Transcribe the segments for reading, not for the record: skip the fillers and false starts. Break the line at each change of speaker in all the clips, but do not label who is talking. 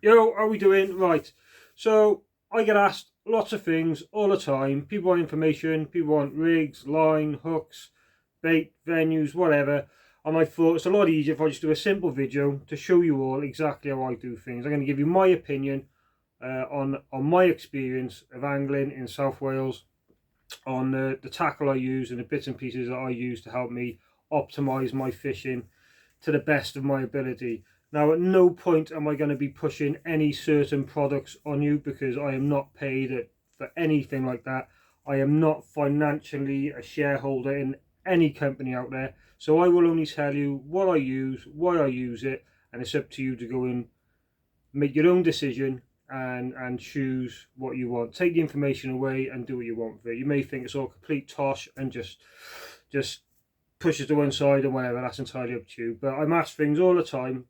Yo, how we doing? Right. So I get asked lots of things all the time. People want information, people want rigs, line, hooks, bait, venues, whatever. And I thought it's a lot easier if I just do a simple video to show you all exactly how I do things. I'm going to give you my opinion on my experience of angling in South Wales, on the tackle I use and the bits and pieces that I use to help me optimize my fishing to the best of my ability. Now, at no point am I going to be pushing any certain products on you, because I am not paid for anything like that. I am not financially a shareholder in any company out there. So I will only tell you what I use, why I use it, and it's up to you to go and make your own decision and choose what you want. Take the information away and do what you want with it. You may think it's all complete tosh and just push it to one side or whatever. That's entirely up to you. But I'm asked things all the time,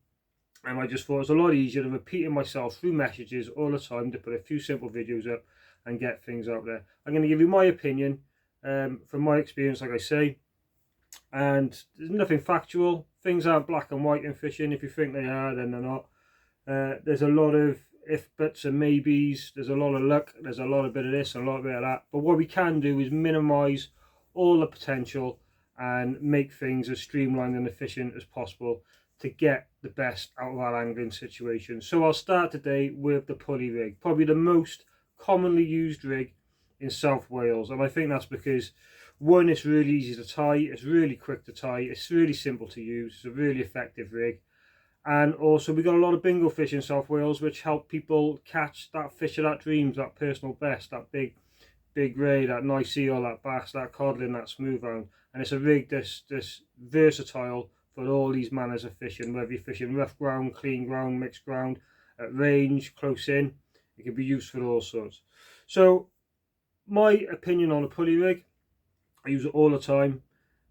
and I just thought it was a lot easier than repeating myself through messages all the time to put a few simple videos up and get things out there. I'm going to give you my opinion from my experience, like I say, and there's nothing factual. Things aren't black and white in fishing. If you think they are, then they're not. There's a lot of if, buts and maybes. There's a lot of luck. There's a lot of bit of this and a lot of bit of that. But what we can do is minimise all the potential and make things as streamlined and efficient as possible to get the best out of our angling situation. So I'll start today with the pulley rig, probably the most commonly used rig in South Wales. And I think that's because, one, it's really easy to tie, it's really quick to tie, it's really simple to use, it's a really effective rig. And also we got a lot of bingo fish in South Wales, which help people catch that fish of that dreams, that personal best, that big ray, that nice eel, that bass, that codlin, that smoothhound. And it's a rig that's versatile for all these manners of fishing, whether you're fishing rough ground, clean ground, mixed ground, at range, close in. It can be used for all sorts. So my opinion on a pulley rig, I use it all the time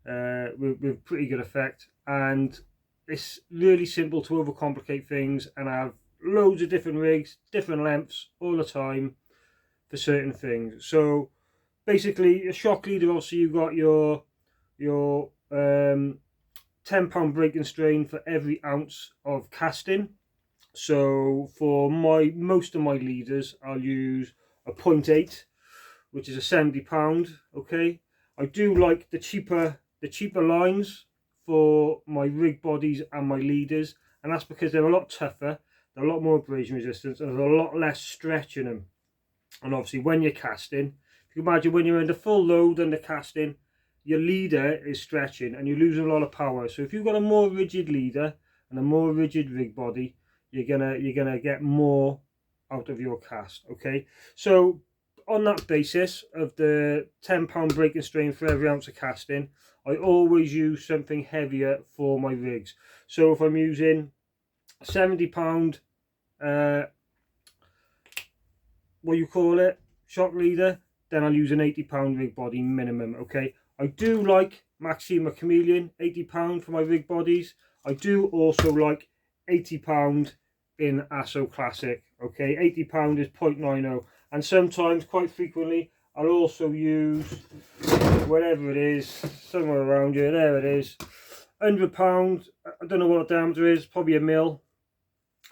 with pretty good effect, and it's really simple to overcomplicate things, and I have loads of different rigs, different lengths all the time for certain things. So basically, a shock leader, also you've got your 10-pound break and strain for every ounce of casting. So for most of my leaders, I'll use a 0.8, which is a 70-pound. Okay, I do like the cheaper lines for my rig bodies and my leaders, and that's because they're a lot tougher, they're a lot more abrasion resistance, and there's a lot less stretch in them. And obviously when you're casting, if you imagine when you're under full load under casting, your leader is stretching and you're losing a lot of power. So if you've got a more rigid leader and a more rigid rig body, you're gonna get more out of your cast. Okay, so on that basis of the 10-pound break and strain for every ounce of casting, I always use something heavier for my rigs. So if I'm using 70-pound what you call it, shock leader, then I'll use an 80-pound rig body minimum. Okay, I do like Maxima Chameleon 80-pound for my rig bodies. I do also like 80-pound in ASO Classic. Okay, 80-pound is 0.90, and sometimes, quite frequently, I'll also use whatever it is, somewhere around here. There it is, 100-pound. I don't know what the diameter is, probably a mil.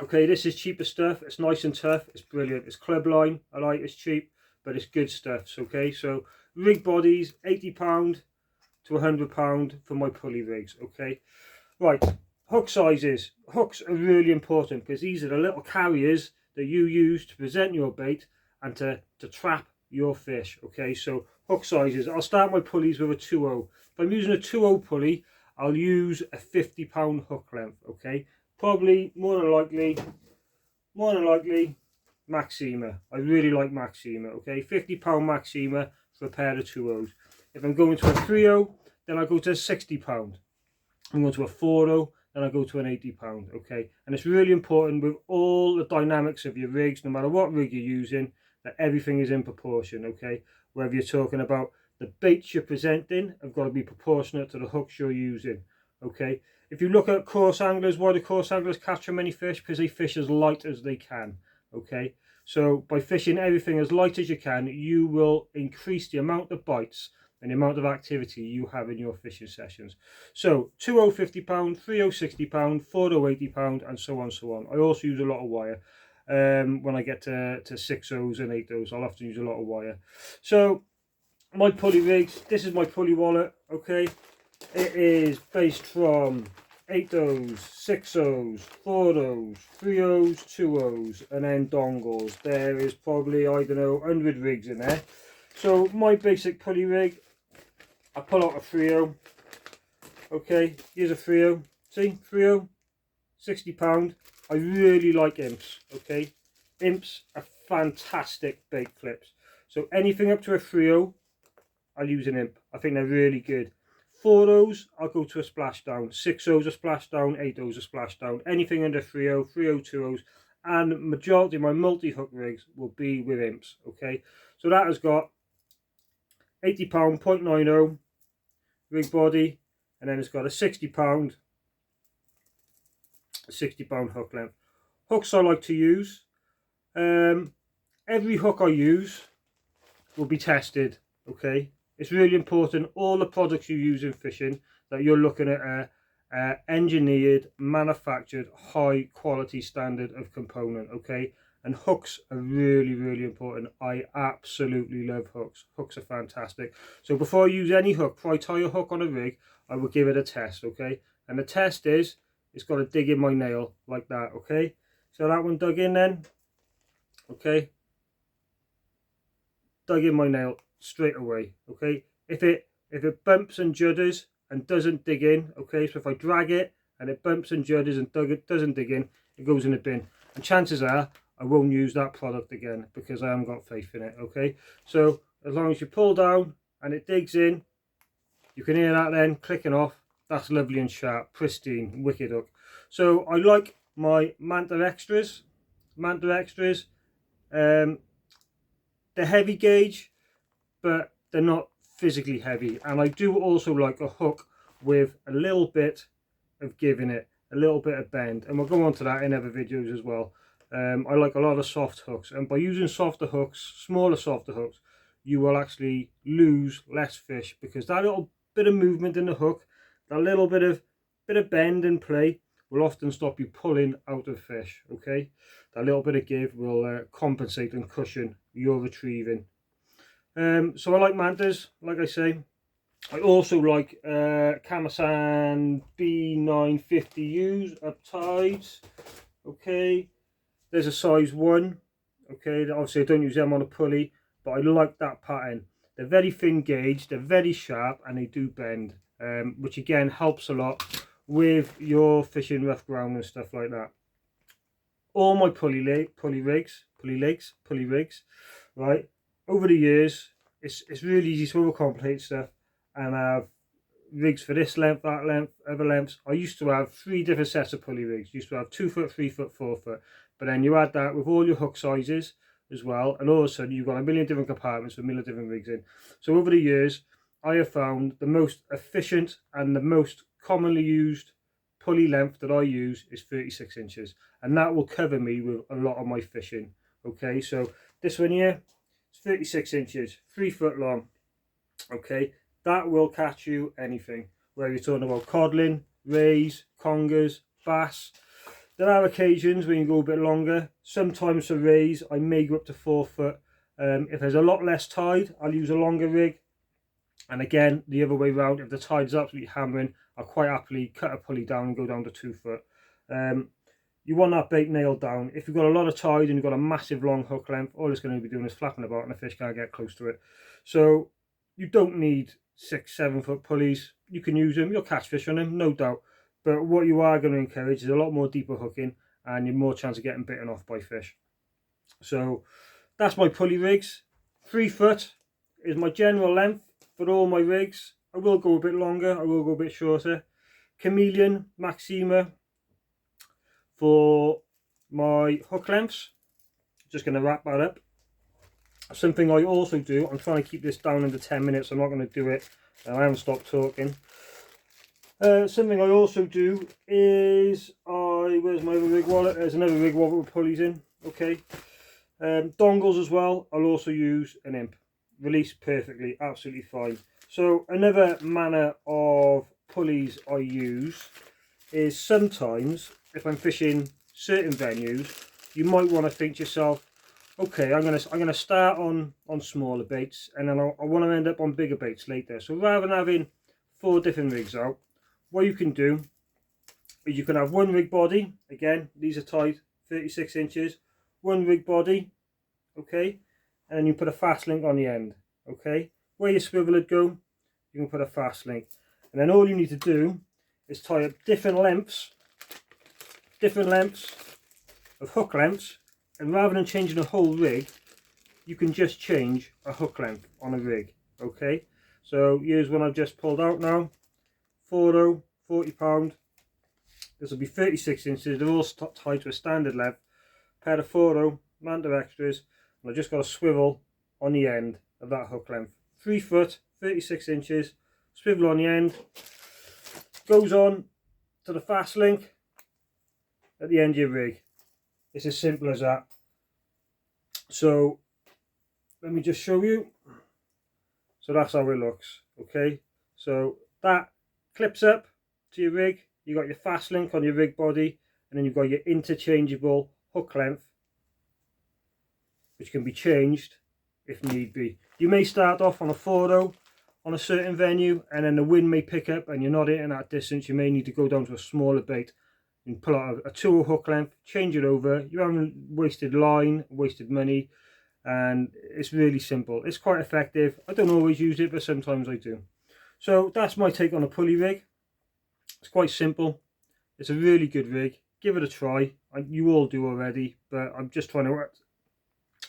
Okay, this is cheaper stuff. It's nice and tough. It's brilliant. It's club line. I like it. It's cheap, but it's good stuff. Okay, so rig bodies, 80-pound to 100-pound for my pulley rigs. Okay, right. Hook sizes. Hooks are really important because these are the little carriers that you use to present your bait and to trap your fish. Okay, so hook sizes. I'll start my pulleys with a 2.0. If I'm using a 2.0 pulley, I'll use a 50-pound hook length. Okay, probably more than likely Maxima. I really like Maxima. Okay, 50-pound Maxima for a pair of 2.0s. If I'm going to a 3.0, then I go to a 60-pound. I'm going to a 4.0, then I go to an 80-pound. Okay, and it's really important with all the dynamics of your rigs, no matter what rig you're using, that everything is in proportion. Okay, whether you're talking about the baits you're presenting have got to be proportionate to the hooks you're using. Okay, if you look at coarse anglers, why do coarse anglers catch so many fish? Because they fish as light as they can. Okay, so by fishing everything as light as you can, you will increase the amount of bites and the amount of activity you have in your fishing sessions. So 2.0 50-pound, 3.0 60-pound, 4.0 80-pound, and so on, so on. I also use a lot of wire. When I get to 6/0s and 8/0s, I'll have to use a lot of wire. So my pulley rigs, this is my pulley wallet, okay. It is based from 8/0s, 6/0s, 4/0s, 3/0s, 2/0s, and then dongles. There is probably, I don't know, 100 rigs in there. So my basic pulley rig, I pull out a 3/0. Okay, here's a 3/0. See, 3/0, £60. I really like imps. Okay, imps are fantastic bait clips. So anything up to a 3/0, I'll use an imp. I think they're really good. 4/0s, I'll go to a splashdown. 6/0s a splashdown. 8/0s a splashdown. Anything under 3/0, 3/0, 2/0s, and majority of my multi-hook rigs will be with imps. Okay, so that has got £80 .90 rig body, and then it's got a £60 hook length. Hooks I like to use. Every hook I use will be tested. Okay, it's really important, all the products you use in fishing, that you're looking at a engineered, manufactured, high quality standard of component. Okay, and hooks are really, really important. I absolutely love hooks. Hooks are fantastic. So before I use any hook, before I tie a hook on a rig, I will give it a test. Okay, and the test is, it's got to dig in my nail like that. Okay, so that one dug in then. Okay, dug in my nail straight away. Okay, if it bumps and judders and doesn't dig in, okay, so if I drag it and it bumps and judders and doesn't dig in, it goes in the bin, and chances are I won't use that product again because I haven't got faith in it. Okay, so as long as you pull down and it digs in, you can hear that then clicking off. That's lovely and sharp, pristine, wicked hook. So I like my Manta Extras. They're heavy gauge, but they're not physically heavy. And I do also like a hook with a little bit of give in it, a little bit of bend, and we'll go on to that in other videos as well. I like a lot of soft hooks, and by using softer hooks, smaller softer hooks, you will actually lose less fish, because that little bit of movement in the hook, that little bit of bend and play, will often stop you pulling out of fish. Okay, that little bit of give will compensate and cushion your retrieving. So I like Mantas, like I say. I also like Kamasan B950Us up tides. Okay, there's a size 1. Okay, obviously I don't use them on a pulley, but I like that pattern. They're very thin gauge, they're very sharp, and they do bend, which again helps a lot with your fishing rough ground and stuff like that. All my pulley rigs, right, over the years, it's really easy to overcomplicate stuff and have rigs for this length, that length, other lengths. I used to have 3 different sets of pulley rigs. Used to have 2 foot, 3 foot, 4 foot, but then you add that with all your hook sizes as well, and all of a sudden you've got a million different compartments with a million different rigs in. So over the years, I have found the most efficient and the most commonly used pulley length that I use is 36 inches, and that will cover me with a lot of my fishing. Okay, so this one here, it's 36 inches, 3 foot long. Okay, that will catch you anything, whether you're talking about codling, rays, congers, bass. There are occasions when you go a bit longer. Sometimes for rays I may go up to 4 foot. If there's a lot less tide, I'll use a longer rig. And again, the other way around, if the tide's absolutely hammering, I'll quite happily cut a pulley down and go down to 2 foot. You want that bait nailed down. If you've got a lot of tide and you've got a massive long hook length, all it's going to be doing is flapping about and the fish can't get close to it. So you don't need 6-7 foot pulleys. You can use them, you'll catch fish on them, no doubt. But what you are going to encourage is a lot more deeper hooking, and you're more chance of getting bitten off by fish. So that's my pulley rigs. 3 foot is my general length for all my rigs. I will go a bit longer, I will go a bit shorter. Chameleon, Maxima for my hook lengths. Just going to wrap that up. Something I also do, I'm trying to keep this down under 10 minutes, I'm not going to do it, I haven't stopped talking. Something I also do is, where's my other rig wallet? There's another rig wallet with pulleys in. Okay, dongles as well. I'll also use an imp. Release perfectly, absolutely fine. So another manner of pulleys I use is sometimes if I'm fishing certain venues, you might want to think to yourself, okay, I'm gonna start on smaller baits, and then I want to end up on bigger baits later. So rather than having 4 different rigs out, what you can do is you can have one rig body. Again, these are tied 36 inches, one rig body, okay, and then you put a fast link on the end, okay. Where your swivel would go, you can put a fast link, and then all you need to do is tie up different lengths of hook lengths, and rather than changing the whole rig, you can just change a hook length on a rig, okay. So here's one I've just pulled out now, 40, 40 pound. This will be 36 inches, they're all tied to a standard length, pair of 40 Manta extras, and I've just got a swivel on the end of that hook length. 3 foot, 36 inches, swivel on the end, goes on to the fast link at the end of your rig. It's as simple as that. So let me just show you. So that's how it looks, okay. So that clips up to your rig. You got your fast link on your rig body, and then you've got your interchangeable hook length, which can be changed if need be. You may start off on a 40 on a certain venue, and then the wind may pick up and you're not hitting that distance. You may need to go down to a smaller bait and pull out a 2 hook length, change it over. You haven't wasted line, wasted money, and it's really simple. It's quite effective. I don't always use it, but sometimes I do. So that's my take on a pulley rig. It's quite simple. It's a really good rig. Give it a try. You all do already, but I'm just trying to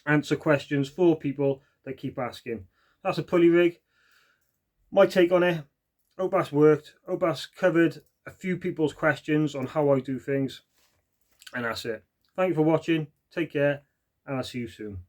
answer questions for people that keep asking. That's a pulley rig. My take on it. Hope that's worked. Hope that's covered a few people's questions on how I do things. And that's it. Thank you for watching. Take care, and I'll see you soon.